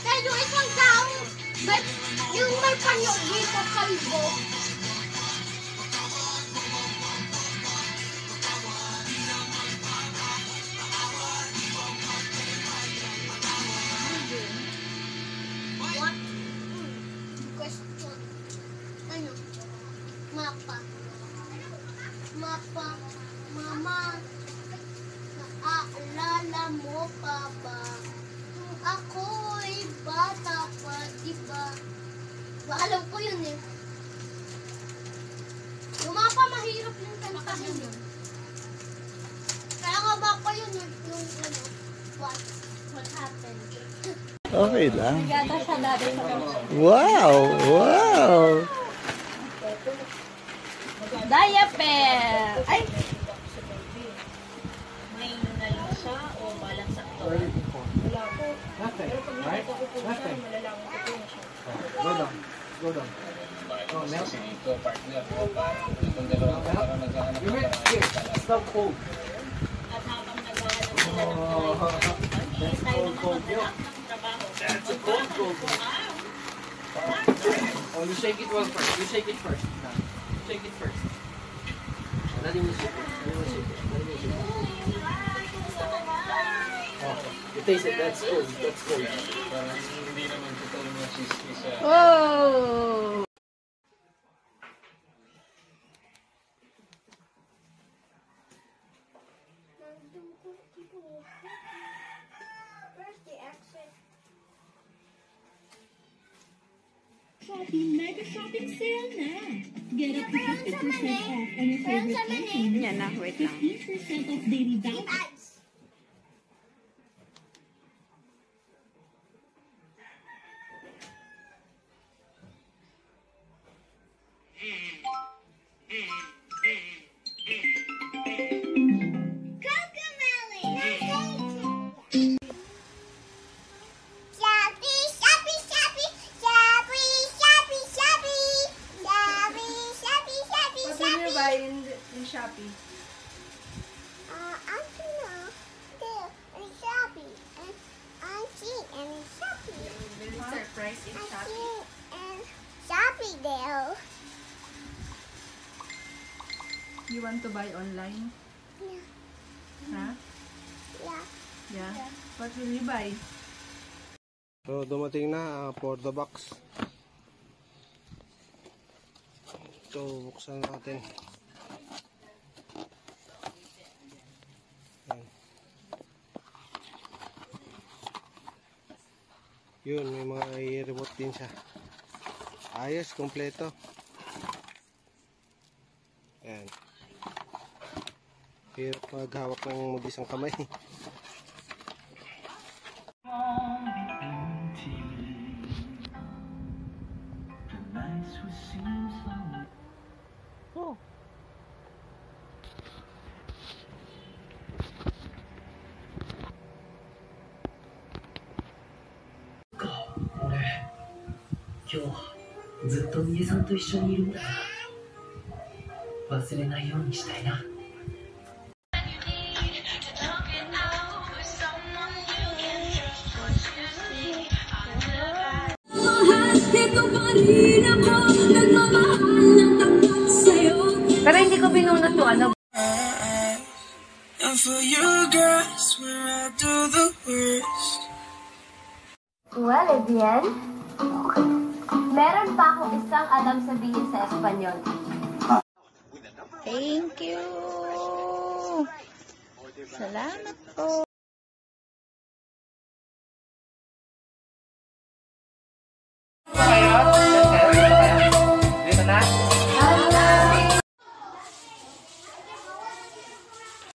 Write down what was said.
Kaya yung isang tao, yung may panyo dito, kalbo. What? Question. Ano? Mapa. Mapa. Mama. Naalala mo pa ba? Kung ako'y bata pa, diba? Alam ko yun eh. Yung mapa, mahirap yung kantahin yun. Kaya nga mapa yun yung ano, what happened? Okay lang. Wow! Wow! Diaper! Ay! May nalang siya o balang sakto? Wala po. Pero pag nakita ko po siya, malalaman ko po na siya. Go down. Go down. Kasi ito, partner ko, parang itong dalawang parang naghahanap You wait here. Stop hold. At habang naghahanap sila ng driver, hindi tayo naman maghanap ng trabaho. That's a cold cold. Oh, you shake it well first. You shake it first. Shake it first. Let him shake it. Let him shake it. Let him shake it. Oh, you taste it. That's cold. That's cold. Parang hindi naman totoo na sismis sa... Oh! Where's the exit? Shopee Mega Shopping Sale na! Get up to 50% off on your favorite items. Yan na, wait lang. 15% off daily vouchers. Ads. In Shopee. I don't know. There, in Shopee. And I see in Shopee. Very surprised in I Shopee. see in Shopee there. You want to buy online? Yeah. Huh? Yeah. Yeah. What will you buy? So, dumating na for the box. So, buksan natin. Yun, may mga i-remote din siya. Ayos, kompleto. Ayan. Hirap maghawak ng mag-isang kamay. Oh.今日はずっとみえさんと一緒にいるんだな。忘れないようにしたいな。Pero hindi ko binunot yung ano. And for you girls, where I do the worst. Well, Evian, meron pa akong isang alam sabihin sa Espanyol. Thank you! Salamat po!